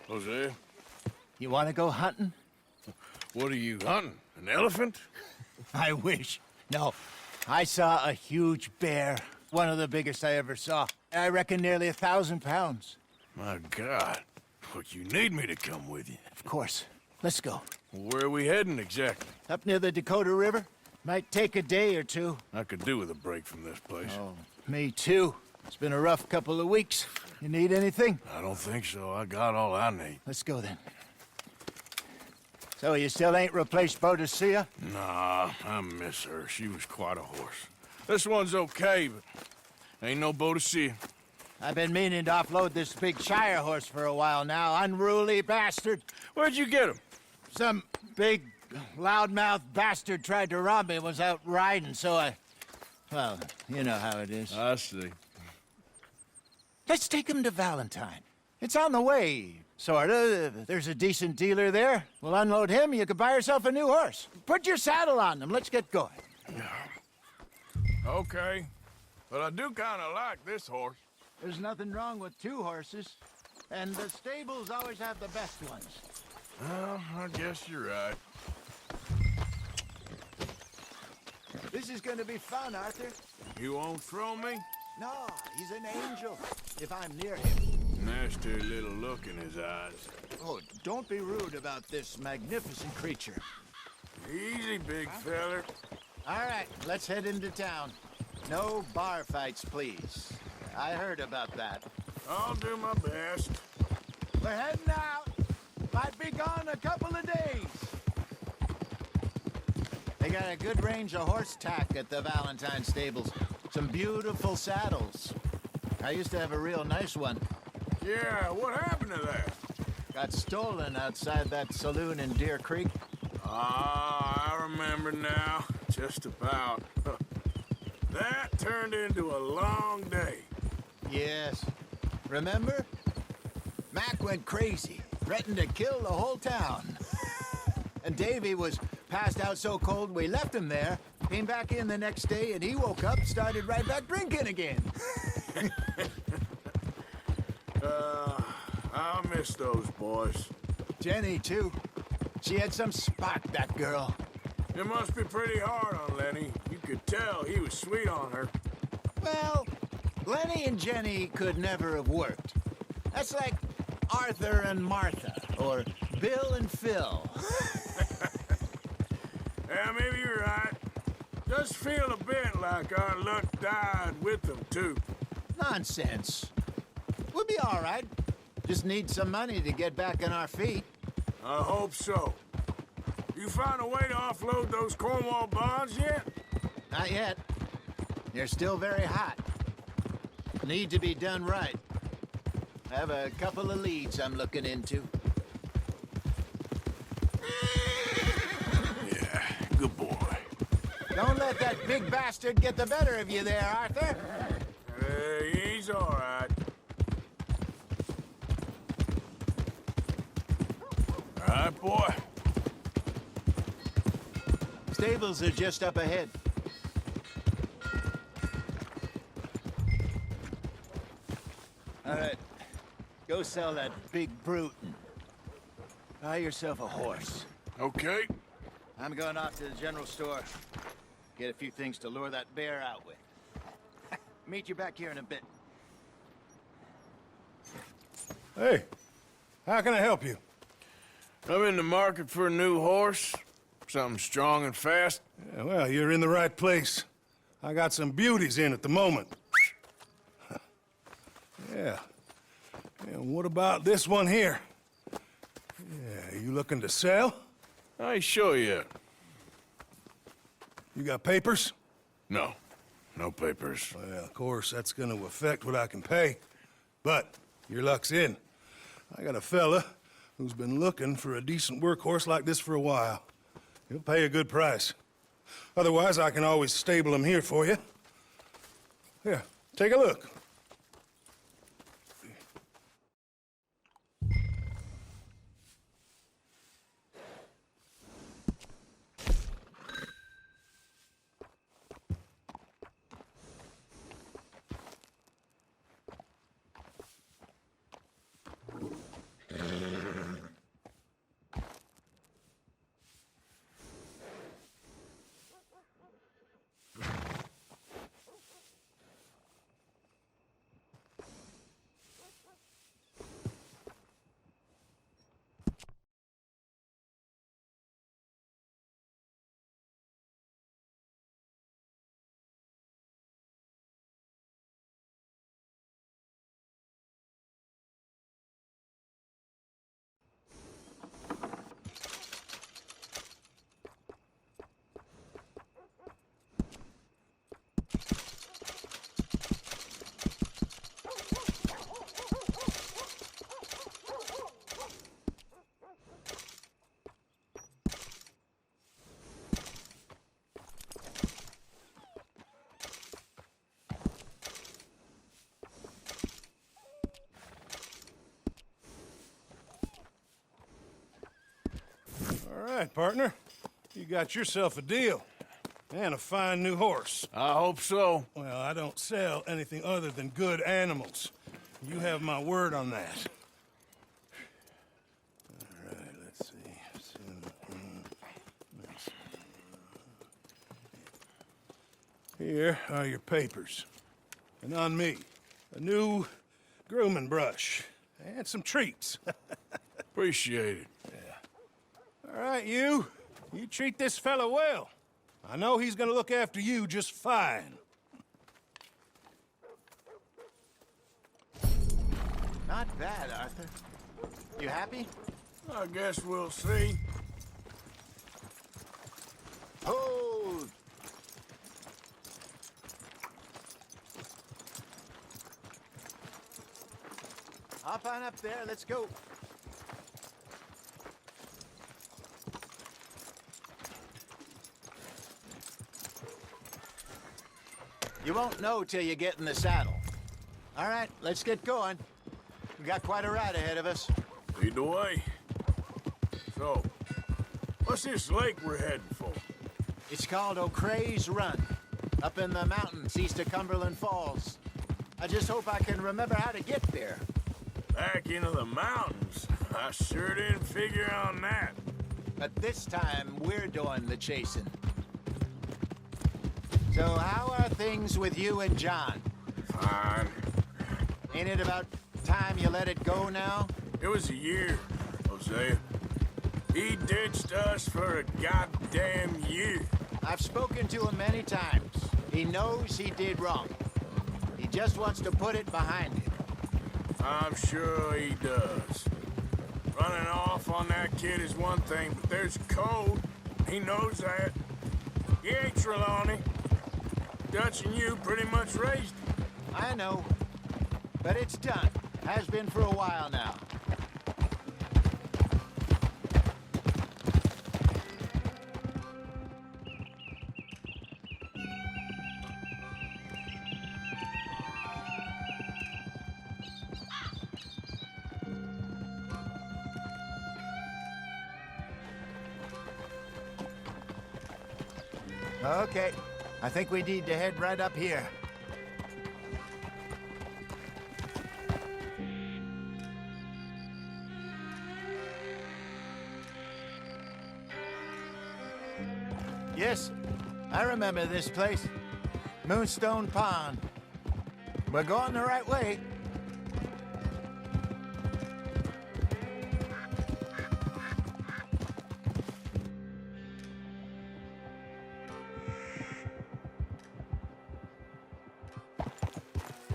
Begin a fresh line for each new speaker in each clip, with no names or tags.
Jose,
You want to go hunting?
what are you hunting? An elephant?
I wish. No. I saw a huge bear. One of the biggest I ever saw. I reckon nearly 1,000 pounds.
My God. What, you need me to come with you?
Of course. Let's go.
Where are we heading exactly?
Up near the Dakota River. Might take a day or two.
I could do with a break from this place.
Oh, me too. It's been a rough couple of weeks. You need anything?
I don't think so. I got all I need.
Let's go then. So you still ain't replaced Boadicea?
Nah, I miss her. She was quite a horse. This one's okay, but ain't no Boadicea.
I've been meaning to offload this big Shire horse for a while now. Unruly bastard.
Where'd you get him?
Some big, loudmouth bastard tried to rob me and was out riding, so I... Well, you know how it is.
I see.
Let's take him to Valentine. It's on the way, sorta. There's a decent dealer there. We'll unload him, you could buy yourself a new horse. Put your saddle on them, let's get going.
Okay. But I do kind of like this horse.
There's nothing wrong with two horses. And the stables always have the best ones.
Well, I guess you're right.
This is gonna be fun, Arthur.
You won't throw me?
No, he's an angel, if I'm near him.
Nasty little look in his eyes.
Oh, don't be rude about this magnificent creature.
Easy, big feller.
All right, let's head into town. No bar fights, please. I heard about that.
I'll do my best.
We're heading out. Might be gone a couple of days. They got a good range of horse tack at the Valentine stables. Some beautiful saddles. I used to have a real nice one.
Yeah, what happened to that?
Got stolen outside that saloon in Deer Creek.
Ah, I remember now. Just about. That turned into a long day.
Yes. Remember? Mac went crazy, threatened to kill the whole town. And Davy was passed out so cold we left him there, came back in the next day, and he woke up, started right back drinking again.
I miss those boys.
Jenny, too. She had some spot, that girl.
It must be pretty hard on Lenny. You could tell he was sweet on her.
Well, Lenny and Jenny could never have worked. That's like Arthur and Martha, or Bill and Phil.
Yeah, maybe you're right. Does feel a bit like our luck died with them, too.
Nonsense. We'll be all right. Just need some money to get back on our feet.
I hope so. You find a way to offload those Cornwall bonds yet?
Not yet. They're still very hot. Need to be done right. I have a couple of leads I'm looking into.
Yeah, good boy.
Don't let that big bastard get the better of you there, Arthur.
He's all right. All right, boy.
Stables are just up ahead. All right. Go sell that big brute and buy yourself a horse.
Okay.
I'm going off to the general store. Get a few things to lure that bear out with. Meet you back here in a bit.
Hey, how can I help you?
I'm in the market for a new horse. Something strong and fast.
Yeah, well, you're in the right place. I got some beauties in at the moment. Yeah. And what about this one here? Yeah, you looking to sell?
I ain't sure yet.
You got papers?
No. No papers.
Well, of course, that's gonna affect what I can pay. But your luck's in. I got a fella who's been looking for a decent workhorse like this for a while. He'll pay a good price. Otherwise, I can always stable him here for you. Here, take a look. right, partner. You got yourself a deal. And a fine new horse.
I hope so.
Well, I don't sell anything other than good animals. You have my word on that. All right, let's see. Here are your papers. And on me, a new grooming brush. And some treats.
Appreciate it.
All right, you. You treat this fella well. I know he's gonna look after you just fine.
Not bad, Arthur. You happy?
I guess we'll see.
Hold! Hop on up there, let's go. You won't know till you get in the saddle. All right, let's get going. We got quite a ride ahead of us.
Lead the way. So, what's this lake we're heading for?
It's called O'Creagh's Run, up in the mountains east of Cumberland Falls. I just hope I can remember how to get there.
Back into the mountains? I sure didn't figure on that.
But this time, we're doing the chasing. So how are things with you and John?
Fine.
Ain't it about time you let it go now?
It was a year, Hosea. He ditched us for a goddamn year.
I've spoken to him many times. He knows he did wrong. He just wants to put it behind him.
I'm sure he does. Running off on that kid is one thing, but there's code. He knows that. He ain't Trelawney. Dutch and you pretty much raised him.
I know. But it's done. Has been for a while now. Okay. I think we need to head right up here. Yes, I remember this place. Moonstone Pond. We're going the right way.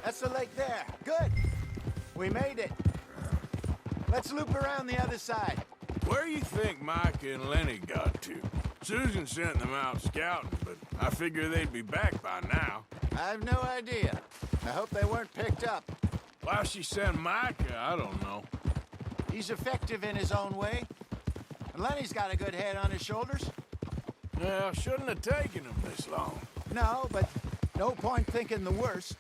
That's the lake there. Good. We made it. Let's loop around the other side.
Where you think Mike and Lenny got to? Susan sent them out scouting, but I figure they'd be back by now.
I have no idea. I hope they weren't picked up.
Why she sent Micah, I don't know.
He's effective in his own way. And Lenny's got a good head on his shoulders.
Yeah, shouldn't have taken him this long.
No, but no point thinking the worst.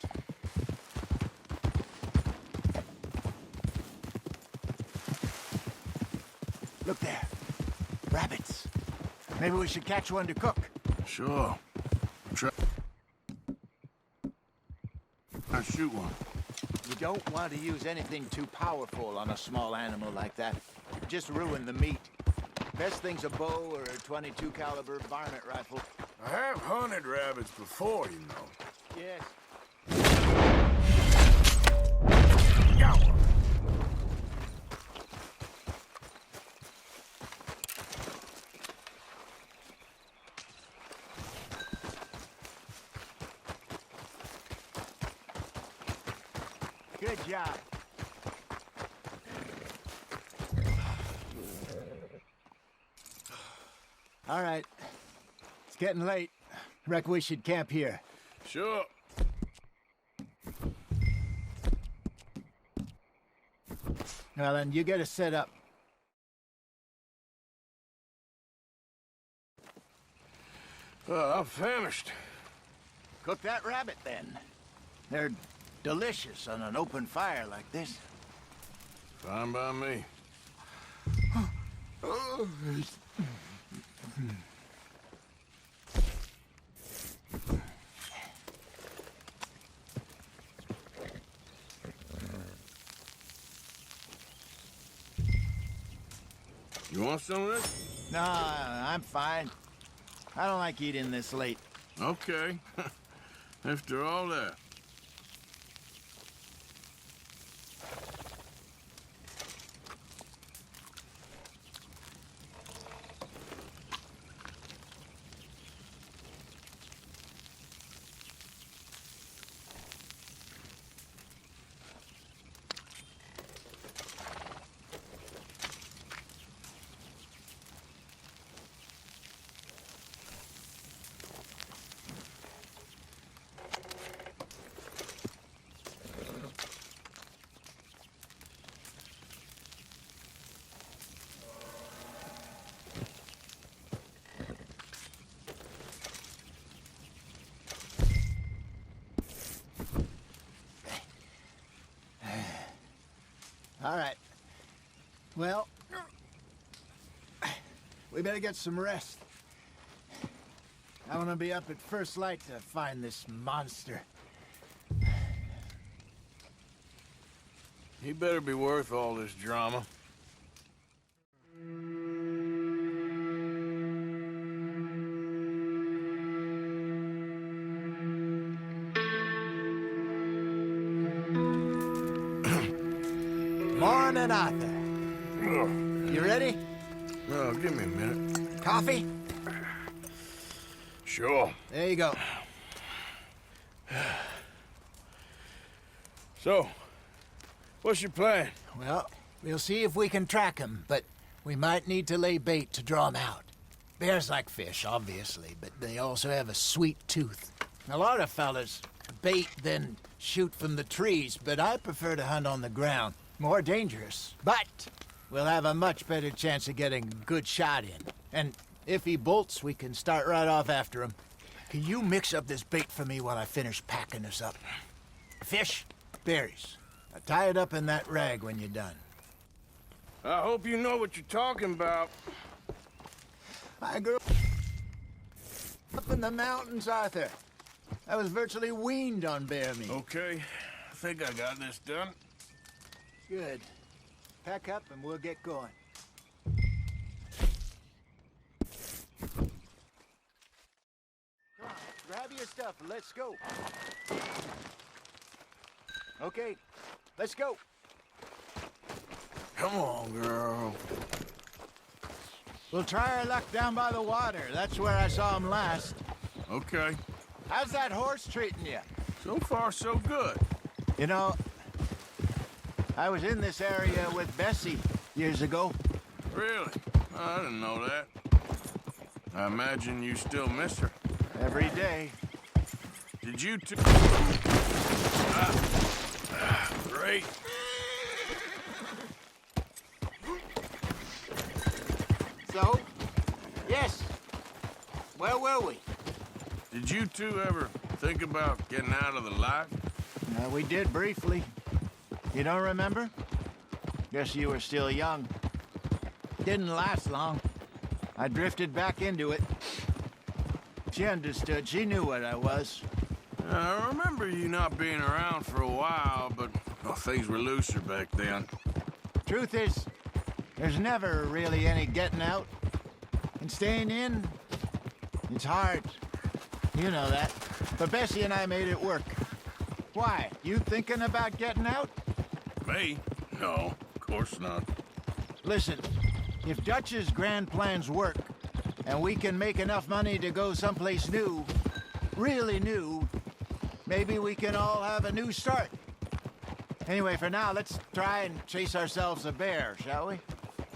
Look there. Rabbits. Maybe we should catch one to cook.
Sure. I'll shoot one.
You don't want to use anything too powerful on a small animal like that. Just ruin the meat. Best thing's a bow or a 22 caliber varmint rifle.
I have hunted rabbits before, you know.
Yes.
Got one.
Good job. All right. It's getting late. Reckon we should camp here.
Sure.
Well, then you get us set up.
I'm famished.
Cook that rabbit, then. They're delicious on an open fire like this.
Fine by me. You want some of this?
No, I'm fine. I don't like eating this late.
Okay. After all that.
All right. Well, we better get some rest. I want to be up at first light to find this monster.
He better be worth all this drama.
Morning, Arthur. You ready?
Oh, give me a minute.
Coffee?
Sure.
There you go.
So, what's your plan?
Well, we'll see if we can track him, but we might need to lay bait to draw him out. Bears like fish, obviously, but they also have a sweet tooth. A lot of fellas bait, then shoot from the trees, but I prefer to hunt on the ground. More dangerous, but we'll have a much better chance of getting a good shot in. And if he bolts, we can start right off after him. Can you mix up this bait for me while I finish packing this up? Fish, berries. Now tie it up in that rag when you're done.
I hope you know what you're talking about.
I grew up in the mountains, Arthur. I was virtually weaned on bear meat.
Okay, I think I got this done.
Good. Pack up and we'll get going. Come on, grab your stuff and let's go. Okay, let's go.
Come on, girl.
We'll try our luck down by the water. That's where I saw him last.
Okay.
How's that horse treating you?
So far, so good.
You know, I was in this area with Bessie years ago.
Really? I didn't know that. I imagine you still miss her.
Every day.
Did you two... Great.
So, yes. Where were we?
Did you two ever think about getting out of the life?
We did briefly. You don't remember? Guess you were still young. Didn't last long. I drifted back into it. She understood. She knew what I was.
I remember you not being around for a while, but things were looser back then.
Truth is, there's never really any getting out. And staying in, it's hard. You know that. But Bessie and I made it work. Why? You thinking about getting out?
Me? No, of course not.
Listen, if Dutch's grand plans work, and we can make enough money to go someplace new, really new, maybe we can all have a new start. Anyway, for now, let's try and chase ourselves a bear, shall we?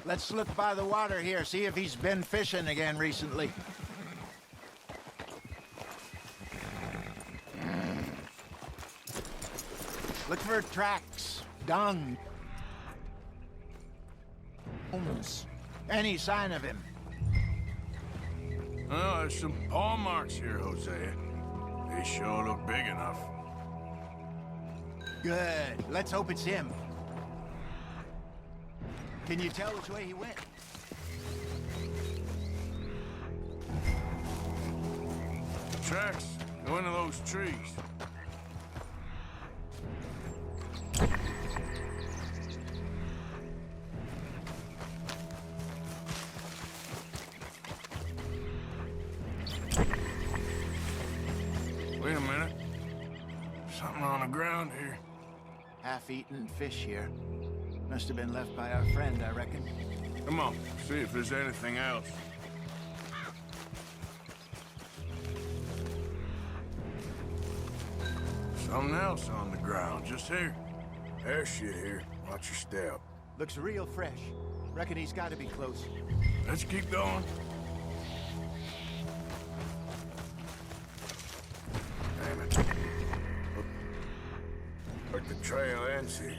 Let's look by the water here, see if he's been fishing again recently. Look for tracks, dung, bones, any sign of him.
Oh, there's some paw marks here, Hosea. They sure look big enough.
Good. Let's hope it's him. Can you tell which way he went?
tracks go into those trees. Wait a minute. Something on the ground here.
Half-eaten fish here. Must have been left by our friend, I reckon.
Come on, see if there's anything else. Something else on the ground, just here. There's shit here. Watch your step.
Looks real fresh. Reckon he's got to be close.
Let's keep going. Damn it. Like the trail ends here.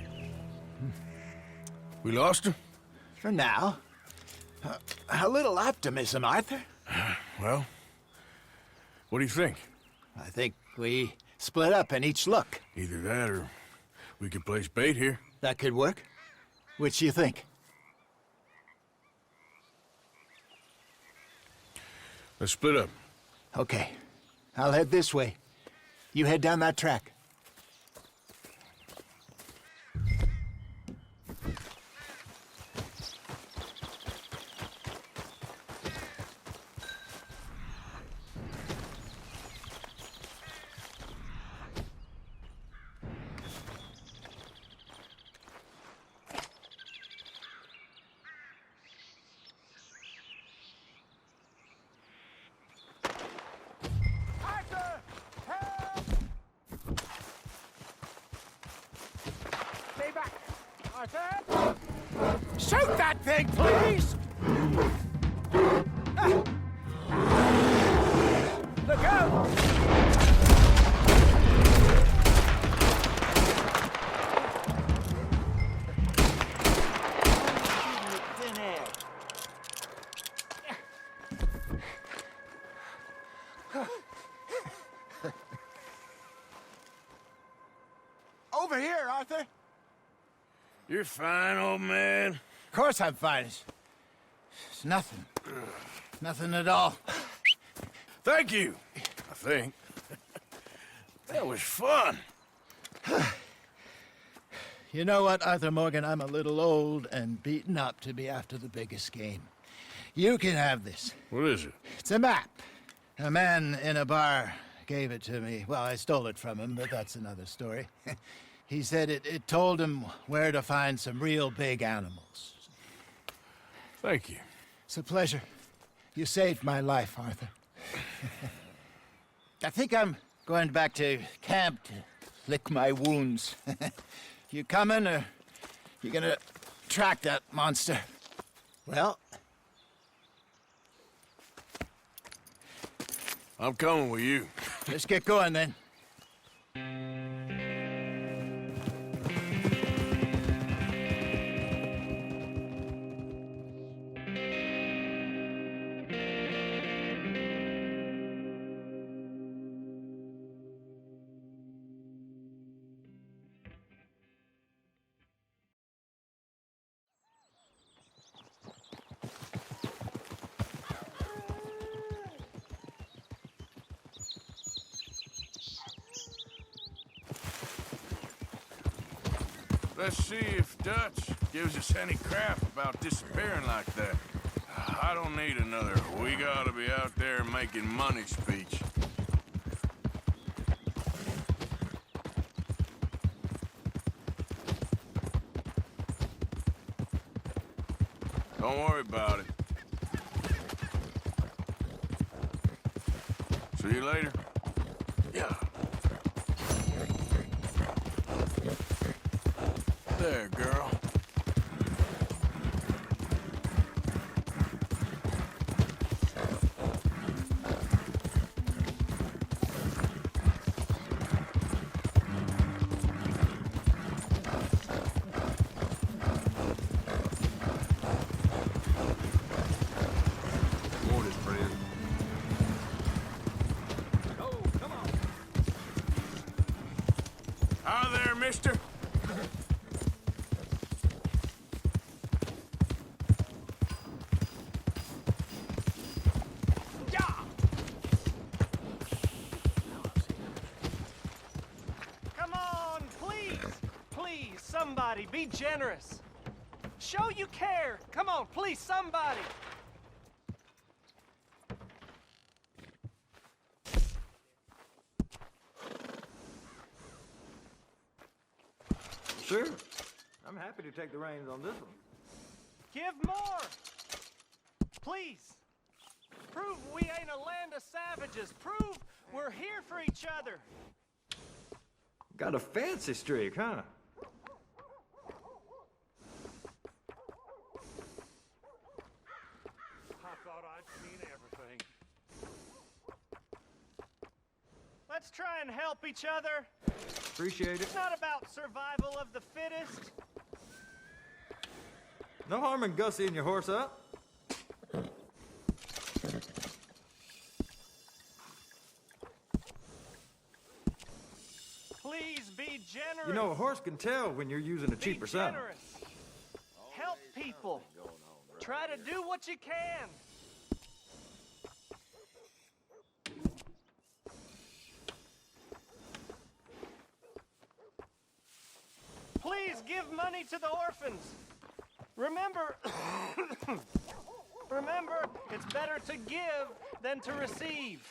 We lost him?
For now. A little optimism, Arthur.
Well, what do you think?
I think we split up and each look.
Either that or we could place bait here.
That could work. Which you think?
Let's split up.
Okay. I'll head this way. You head down that track. Shoot that thing, please! Look out! Thin air. Over here, Arthur.
You're fine, old man.
Of course I'm fine. It's nothing. Nothing at all.
Thank you, I think. That was fun.
You know what, Arthur Morgan? I'm a little old and beaten up to be after the biggest game. You can have this.
What is it?
It's a map. A man in a bar gave it to me. Well, I stole it from him, but that's another story. He said it told him where to find some real big animals.
Thank you.
It's a pleasure. You saved my life, Arthur. I think I'm going back to camp to lick my wounds. You coming, or you gonna track that monster? Well,
I'm coming with you.
let's get going then.
Let's see if Dutch gives us any crap about disappearing like that. I don't need another "we gotta be out there making money" speech. Don't worry about it. See you later. Yeah. There, girl.
Morning, friend.
Oh, come on. Hi there, mister.
somebody. Be generous. Show you care. Come on, please, somebody.
Sure. I'm happy to take the reins on this one.
Give more. Please. Prove we ain't a land of savages. Prove we're here for each other.
Got a fancy streak, huh?
I thought I'd seen everything. Let's try and help each other.
Appreciate it.
It's not about survival of the fittest.
No harm in gussying your horse up.
Please be generous.
You know, a horse can tell when you're using a cheaper
Be
saddle.
generous. Help people. Try to do what you can. Please give money to the orphans. Remember, remember, it's better to give than to receive.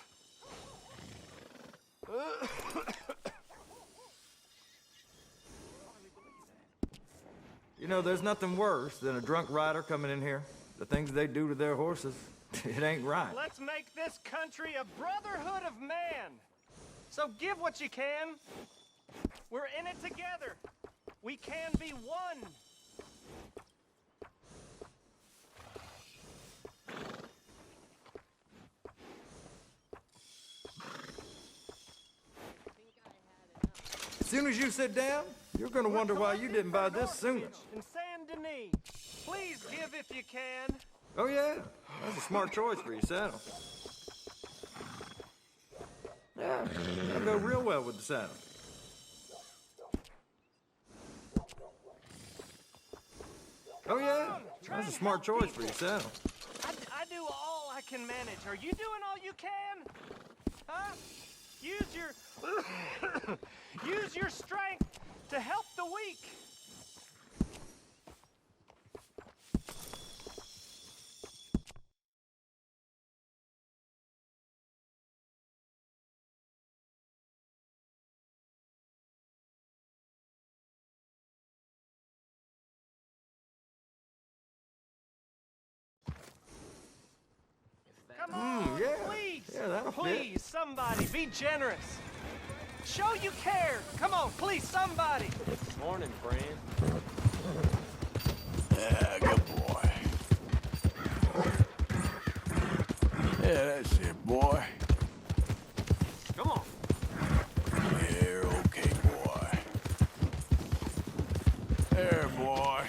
You know, there's nothing worse than a drunk rider coming in here. The things they do to their horses, it ain't right.
Let's make this country a brotherhood of man. So give what you can. We're in it together. We can be one.
As soon as you sit down, you're gonna wonder why you didn't buy this sooner.
In Saint Denis, please give if you can.
Oh yeah, that's a smart choice for your saddle. Yeah, that'll go real well with the saddle. Oh yeah, that's a smart choice for your saddle.
I do all I can manage. Are you doing all you can? Huh? Use your use your strength to help the weak. Come on,
yeah.
please.
Yeah, that'll fit.
Please, somebody, be generous. Show you care. Come on, please, somebody.
Morning, friend.
Yeah, good boy. Yeah, that's it, boy.
Come on.
There, okay, boy. There, boy.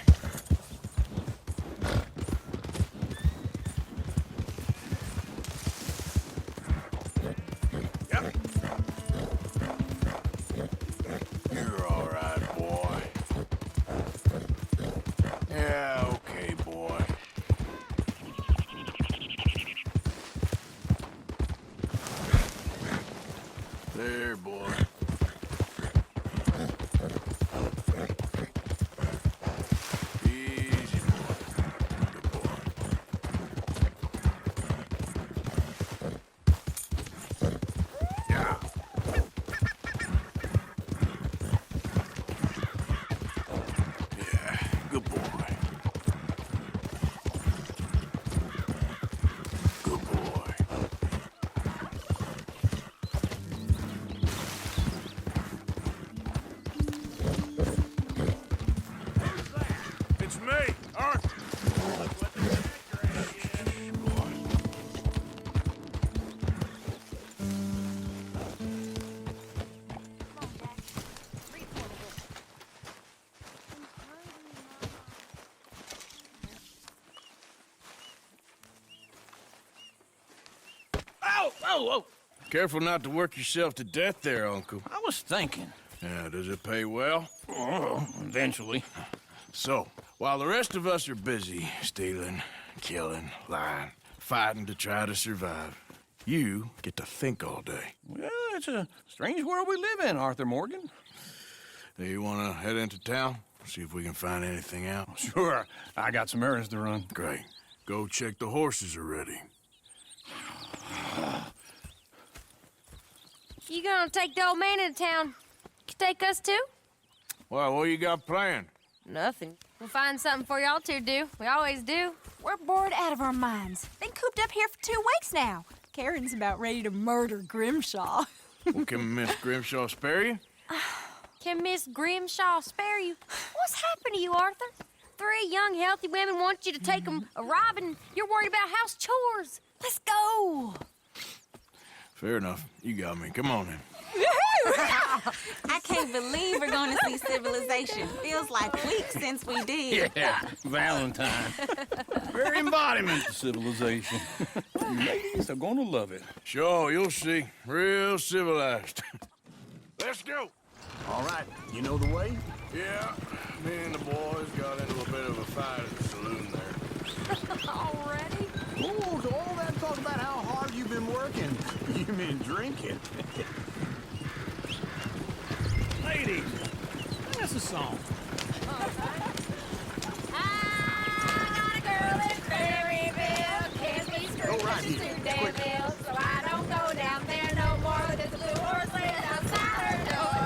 Yep. You're all right, boy. Yeah, okay, boy. There, boy. Easy, boy. Good boy. Yeah. Yeah, good boy. Good boy. It's me, Arthur.
Oh, oh, oh.
Careful not to work yourself to death there, Uncle.
I was thinking.
Yeah, does it pay well?
Oh, eventually.
So, while the rest of us are busy stealing, killing, lying, fighting to try to survive, you get to think all day.
Well, it's a strange world we live in, Arthur Morgan.
Do you want to head into town? See if we can find anything out.
Sure, I got some errands to run.
Great. Go check the horses are ready.
You gonna take the old man into town? You take us too?
Well, what you got planned?
Nothing. We'll find something for y'all to do. We always do.
We're bored out of our minds. Been cooped up here for 2 weeks now. Karen's about ready to murder Grimshaw.
Well, can Miss Grimshaw spare you?
Can Miss Grimshaw spare you? What's happened to you, Arthur? 3 young, healthy women want you to take them a robbing. You're worried about house chores.
Let's go.
Fair enough. You got me. Come on then.
I can't believe we're going to see civilization. Feels like weeks since we did.
Yeah, Valentine. Very embodiment of civilization. Ladies are gonna love it.
Sure, you'll see. Real civilized. Let's go.
All right, you know the way?
Yeah, me and the boys got into a bit of a fight at the saloon there.
Already?
Oh, so all that talk about how hard you've been working, you mean drinking.
Ladies, that's a song.
I got a girl in Berryville. Can't be screwed 'cause she's too damn ill. So I don't go down there no more. There's a blue horse laying outside her door.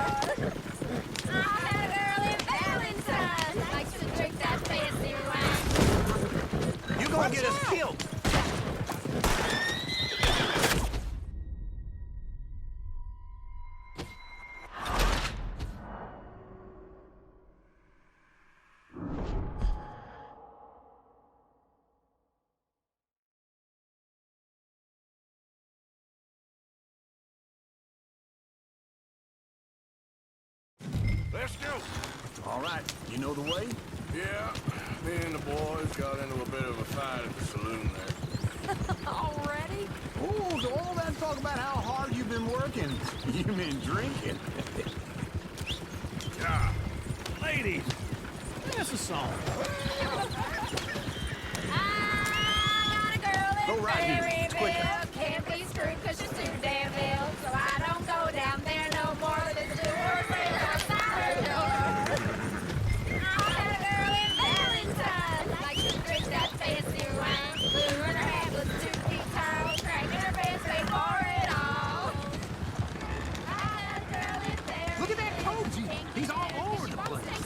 I had a girl in Valentine. Likes to drink that fancy wine.
You're gonna get us killed.
Let's go.
All right, you know the way?
Yeah, me and the boys got into a bit of a fight at the saloon there.
Already?
Oh, so all that talk about how hard you've been working, you mean drinking.
Yeah. Ladies, that's a song.
I got a girl in
Go right here. It's quicker.
Berryville. Can't be screwed 'cause she's too damn ill. So I don't go down there no more. There's a blue horse laying outside her door. I had a girl in Valentine. Likes to drink that fancy wine. Blue in her head was 2 feet tall. Cracking her pants, paid for it all. I had a girl in Valentine.
Look at that coat. He's all over the place.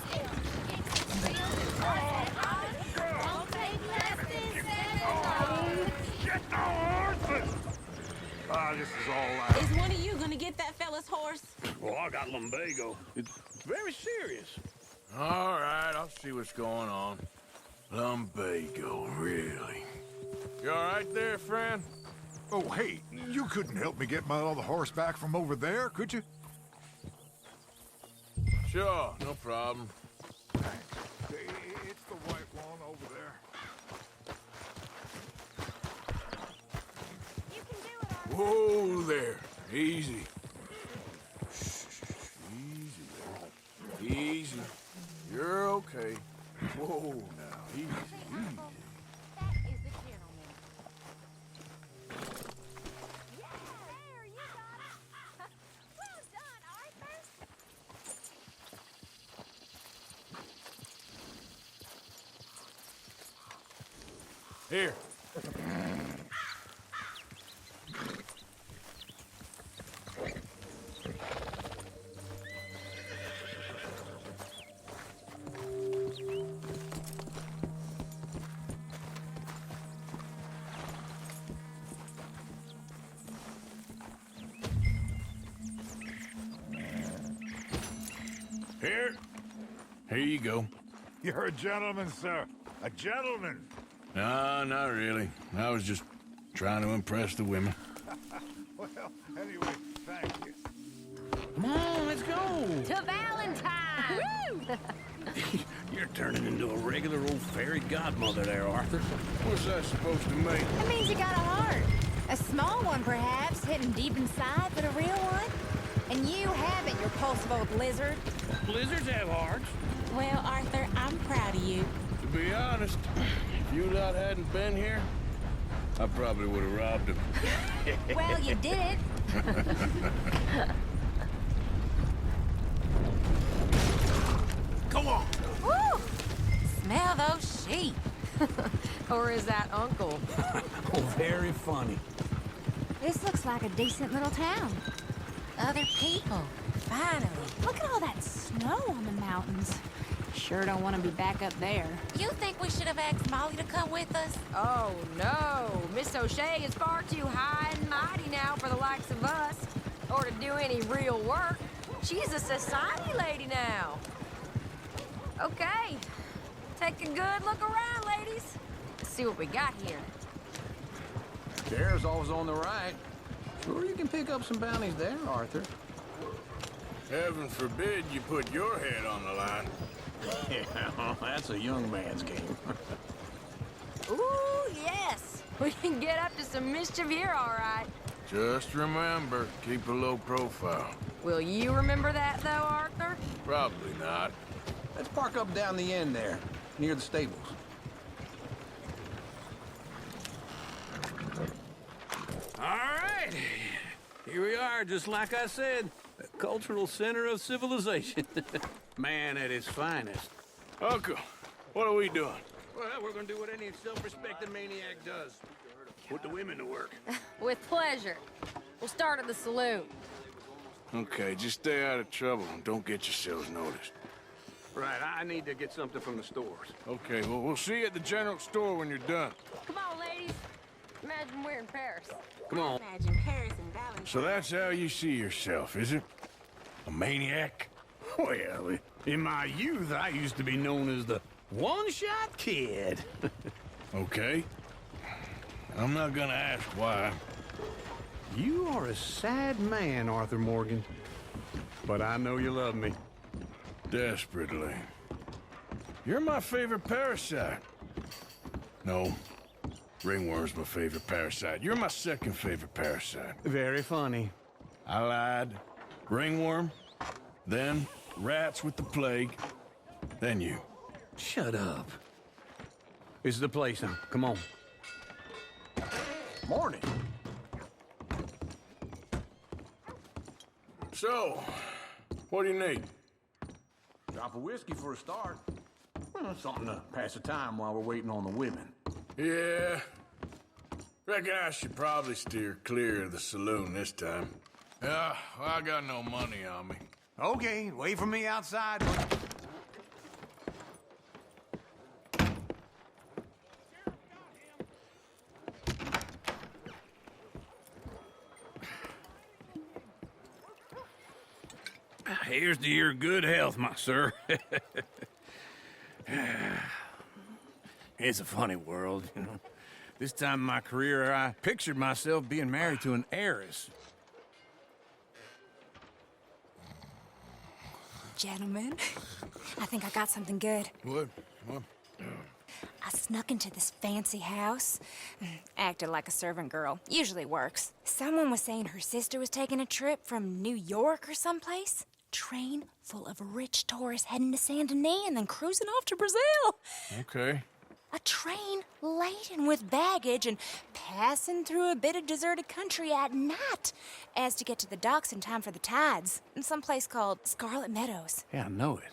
Won't take less than 7
Get the horses! This is all
Is one of you going to get that fella's horse?
Well, I got lumbago. It's very serious.
All right, I'll see what's going on. Lumbago, really? You all right there, friend?
Oh, hey, you couldn't help me get my other horse back from over there, could you?
Sure, no problem.
It's the white one over there.
You can do it, Arthur.
Whoa there. Easy. Easy there. Easy. You're okay. Whoa now. Easy, easy.
That is the gentleman. Yeah, there, you got it. Well done, Arthur.
Here. Here you go.
You're a gentleman, sir. A gentleman.
No, not really. I was just trying to impress the women.
Well, anyway, thank you.
Come on, let's go.
To Valentine. Woo!
You're turning into a regular old fairy godmother there, Arthur.
What's that supposed to mean?
That means you got a heart. A small one, perhaps, hidden deep inside, but a real one. And you haven't, you repulsive old blizzard.
Blizzards have hearts.
Well, Arthur, I'm proud of you.
To be honest, if you lot hadn't been here, I probably would have robbed him.
Well, you did it.
Come on.
Woo!
Smell those sheep.
Or is that Uncle?
Oh, very funny.
This looks like a decent little town.
Other people. Finally.
Look at all that snow on the mountains. Sure don't want to be back up there.
You think we should have asked Molly to come with us?
Oh, no. Miss O'Shea is far too high and mighty now for the likes of us. Or to do any real work. She's a society lady now. Okay. Take a good look around, ladies. Let's see what we got here.
There's always on the right. Sure, you can pick up some bounties there, Arthur.
Heaven forbid you put your head on the line.
Yeah, that's a young man's game.
Ooh, yes. We can get up to some mischief here, all right.
Just remember, keep a low profile.
Will you remember that, though, Arthur?
Probably not.
Let's park up down the end there, near the stables. All right. Here we are, just like I said. The cultural center of civilization. Man at his finest.
Uncle, what are we doing?
Well, we're gonna do what any self-respecting maniac does. Put the women to work.
With pleasure. We'll start at the saloon.
Okay, just stay out of trouble and don't get yourselves noticed.
Right, I need to get something from the stores.
Okay, well, we'll see you at the general store when you're done.
Come on, ladies. Imagine we're in Paris.
Come on.
Imagine Paris and Valentine.
So that's how you see yourself, is it? A maniac?
Well, in my youth, I used to be known as the one-shot kid.
Okay. I'm not gonna ask why.
You are a sad man, Arthur Morgan. But I know you love me.
Desperately. You're my favorite parasite. No. Ringworm's my favorite parasite. You're my second favorite parasite.
Very funny.
I lied. Ringworm, then rats with the plague, then you.
Shut up. This is the place now. Come on. Morning.
So, what do you need?
Drop of whiskey for a start. Well, something to pass the time while we're waiting on the women.
Yeah. Reckon I should probably steer clear of the saloon this time. Yeah, well, I got no money on me.
Okay, wait for me outside. Here's to your good health, my sir. It's a funny world, you know. This time in my career, I pictured myself being married to an heiress.
Gentlemen, I think I got something good.
What?
I snuck into this fancy house, acted like a servant girl. Usually works. Someone was saying her sister was taking a trip from New York or someplace. Train full of rich tourists heading to Saint Denis and then cruising off to Brazil.
Okay.
A train laden with baggage and passing through a bit of deserted country at night as to get to the docks in time for the tides in some place called Scarlet Meadows.
Yeah, I know it.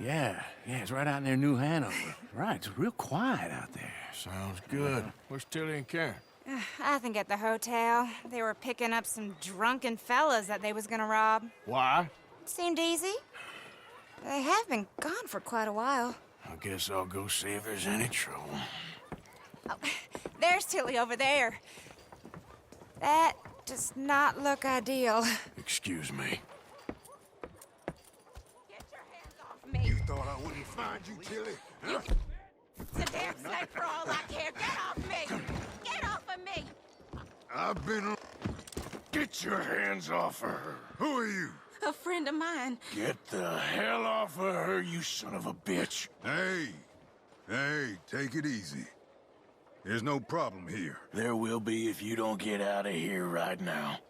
Yeah, it's right out near New Hanover. Right, it's real quiet out there.
Sounds good. Where's Tilly and Karen?
I think at the hotel. They were picking up some drunken fellas that they was gonna rob.
Why?
Seemed easy. They have been gone for quite a while.
I guess I'll go see if there's any trouble.
Oh, there's Tilly over there. That does not look ideal.
Excuse me.
Get your hands off me.
You thought I wouldn't find you, Tilly? Huh?
It's a damn snake for all I care. Get off me. Get off of me.
I've been...
Get your hands off of her.
Who are you?
A friend of mine.
Get the hell off of her, you son of a bitch.
Hey, take it easy. There's no problem here.
There will be if you don't get out of here right now.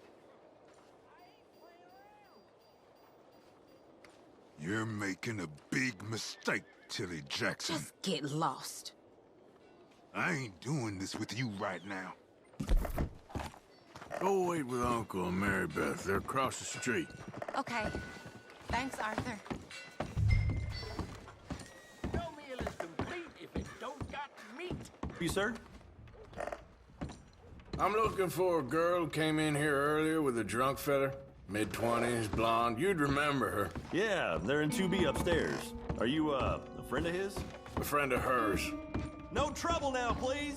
You're making a big mistake, Tilly Jackson.
Just get lost.
I ain't doing this with you right now.
Go wait with Uncle and Mary Beth. They're across the street.
Okay. Thanks, Arthur.
No meal is complete
You, sir?
I'm looking for a girl who came in here earlier with a drunk fella. Mid-20s, blonde. You'd remember her.
Yeah, they're in 2B upstairs. Are you, a friend of his?
A friend of hers.
No trouble now, please.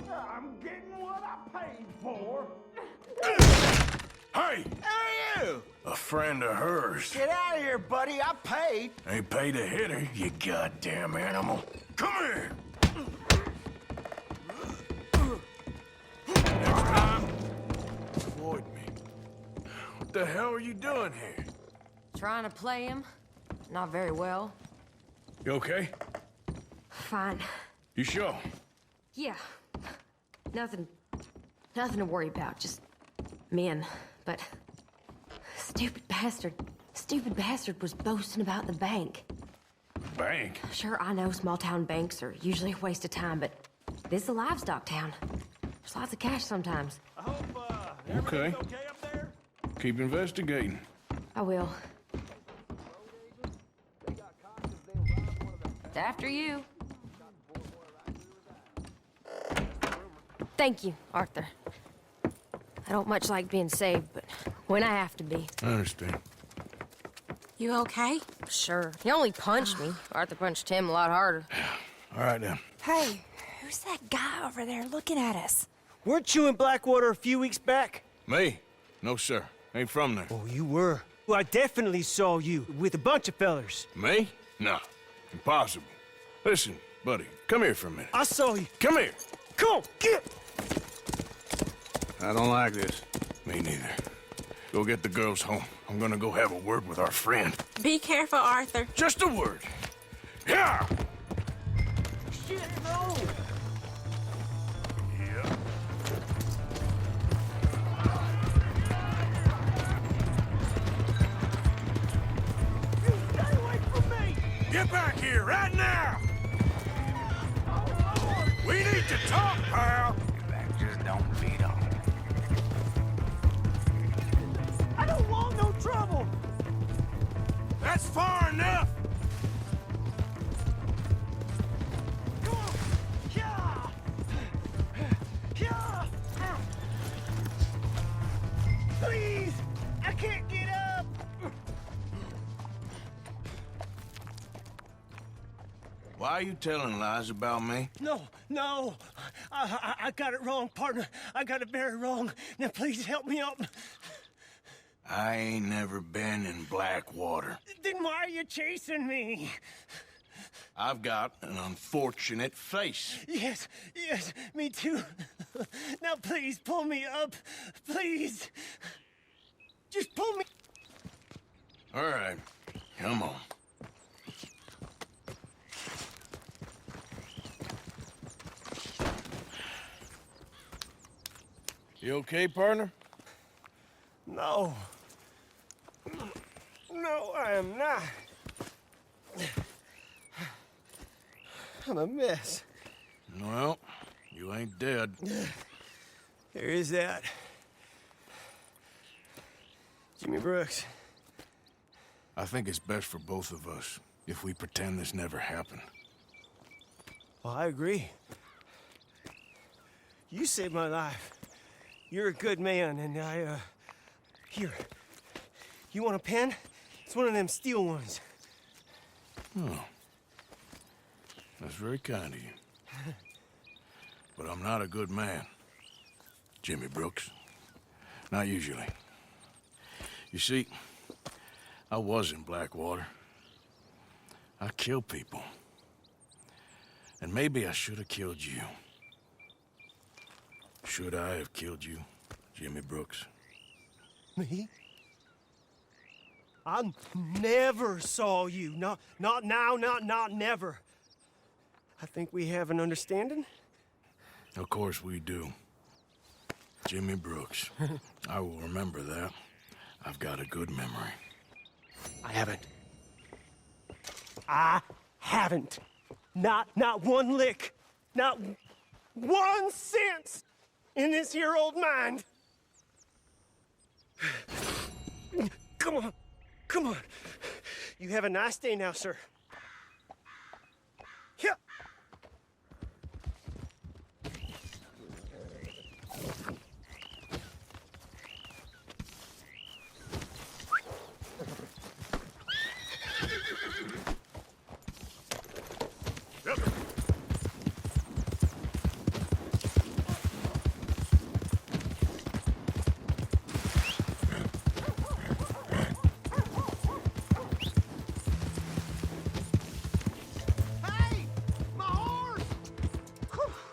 I'm getting what I paid for.
Hey!
Who are you?
A friend of hers.
Get out of here, buddy. I paid.
Ain't paid to hit her, you goddamn animal. Come here! Next time, avoid me. What the hell are you doing here?
Trying to play him. Not very well.
You okay?
Fine.
You sure?
Yeah. Nothing to worry about. Just men. But stupid bastard was boasting about the bank.
Bank?
Sure, I know small town banks are usually a waste of time, but this is a livestock town. There's lots of cash sometimes.
I hope,
Okay.
everything's okay up there?
Keep investigating.
I will. It's after you. Thank you, Arthur. I don't much like being saved, but when I have to be.
I understand.
You okay?
Sure. He only punched me. Arthur punched him a lot harder.
All right, then.
Hey, who's that guy over there looking at us?
Weren't you in Blackwater a few weeks back?
Me? No, sir. Ain't from there.
Oh, you were. Well, I definitely saw you with a bunch of fellers.
Me? No. Impossible. Listen, buddy, come here for a minute.
I saw you.
Come here.
Come on, get!
I don't like this. Me neither. Go get the girls home. I'm gonna go have a word with our friend.
Be careful, Arthur.
Just a word. Yeah!
Shit, no!
Yeah.
You stay away from me!
Get back here right now! We need to talk, pal! That just don't beat on.
I don't want no trouble!
That's far enough!
Come on! Yeah! Yeah! Please! I can't get up!
Why are you telling lies about me?
No. I got it wrong, partner. I got it very wrong. Now please help me up.
I ain't never been in Blackwater.
Then why are you chasing me?
I've got an unfortunate face.
Yes, me too. Now please pull me up. Please. Just pull me.
All right, come on. You okay, partner?
No. No, I am not. I'm a mess.
Well, you ain't dead.
There is that. Jimmy Brooks.
I think it's best for both of us if we pretend this never happened.
Well, I agree. You saved my life. You're a good man, and here. You want a pen? It's one of them steel ones.
Oh. That's very kind of you. But I'm not a good man, Jimmy Brooks. Not usually. You see, I was in Blackwater. I killed people. And maybe I should have killed you. Should I have killed you, Jimmy Brooks?
Me? I never saw you. Not now, not never. I think we have an understanding.
Of course we do. Jimmy Brooks. I will remember that. I've got a good memory.
I haven't. Not one lick. Not 1 cent in this here old mind. Come on. You have a nice day now, sir. Yeah.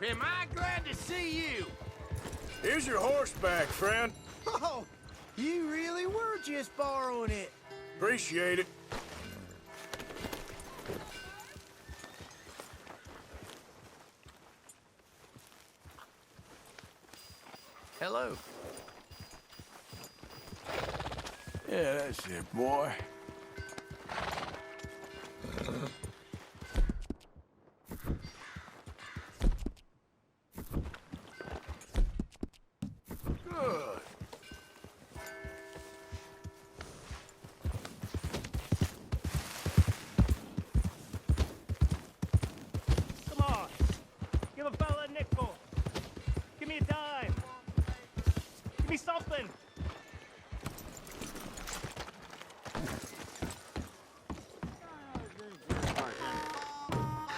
Am I glad to see you? Here's your horseback, friend.
Oh, you really were just borrowing it.
Appreciate it.
Hello.
Yeah, that's it, boy. Good.
Come on. Give a fella a nickel. Give me a dime. Give me something.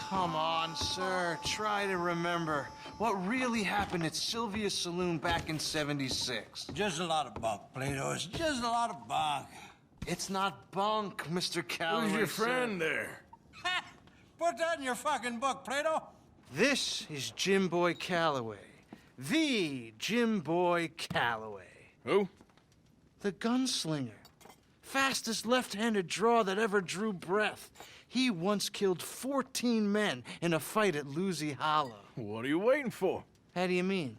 Come on, sir. Try to remember what really happened at Sylvia's Saloon back in '76.
Just a lot of bunk, Plato. It's just a lot of bunk.
It's not bunk, Mr. Calloway.
Who's your friend there?
Ha! Put that in your fucking book, Plato.
This is Jim Boy Calloway. The Jim Boy Calloway.
Who?
The gunslinger. Fastest left-handed draw that ever drew breath. He once killed 14 men in a fight at Lucy Hollow.
What are you waiting for?
How do you mean?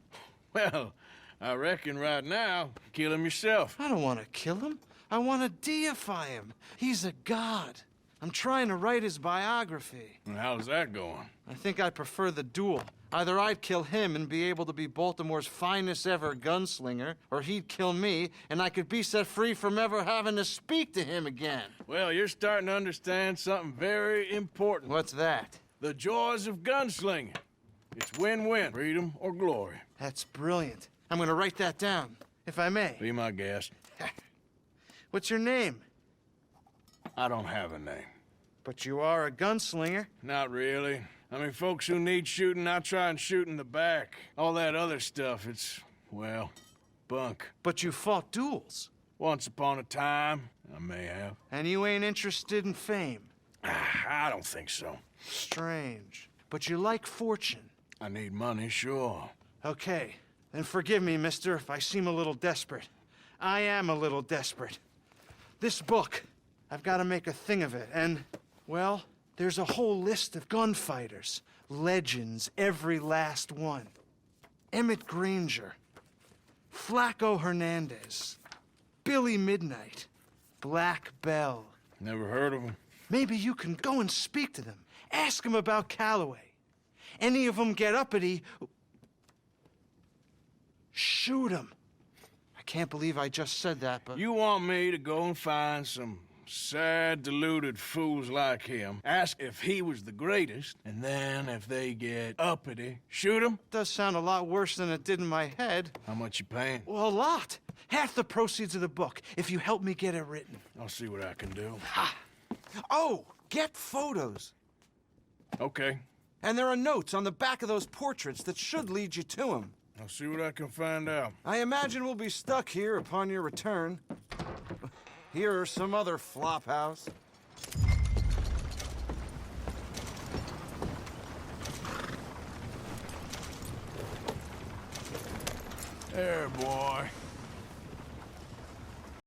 Well, I reckon right now, kill him yourself.
I don't want to kill him. I want to deify him. He's a god. I'm trying to write his biography.
And how's that going?
I think I prefer the duel. Either I'd kill him and be able to be Baltimore's finest ever gunslinger, or he'd kill me and I could be set free from ever having to speak to him again.
Well, you're starting to understand something very important.
What's that?
The joys of gunslinging. It's win-win, freedom or glory.
That's brilliant. I'm gonna write that down, if I may.
Be my guest.
What's your name?
I don't have a name.
But you are a gunslinger.
Not really. I mean, folks who need shooting, I try and shoot in the back. All that other stuff, it's, well, bunk.
But you fought duels.
Once upon a time, I may have.
And you ain't interested in fame.
I don't think so.
Strange. But you like fortune.
I need money, sure.
Okay, then forgive me, mister, if I seem a little desperate. I am a little desperate. This book, I've got to make a thing of it, and, well, there's a whole list of gunfighters. Legends, every last one. Emmett Granger, Flaco Hernandez, Billy Midnight, Black Bell.
Never heard of him.
Maybe you can go and speak to them. Ask them about Calloway. Any of them get uppity, shoot them. I can't believe I just said that, but...
You want me to go and find some sad, deluded fools like him, ask if he was the greatest, and then if they get uppity, shoot him?
Does sound a lot worse than it did in my head.
How much you paying?
Well, a lot. Half the proceeds of the book, if you help me get it written.
I'll see what I can do.
Ha! Oh, get photos.
Okay.
And there are notes on the back of those portraits that should lead you to him.
I'll see what I can find out.
I imagine we'll be stuck here upon your return. Here or some other flop house.
There, boy.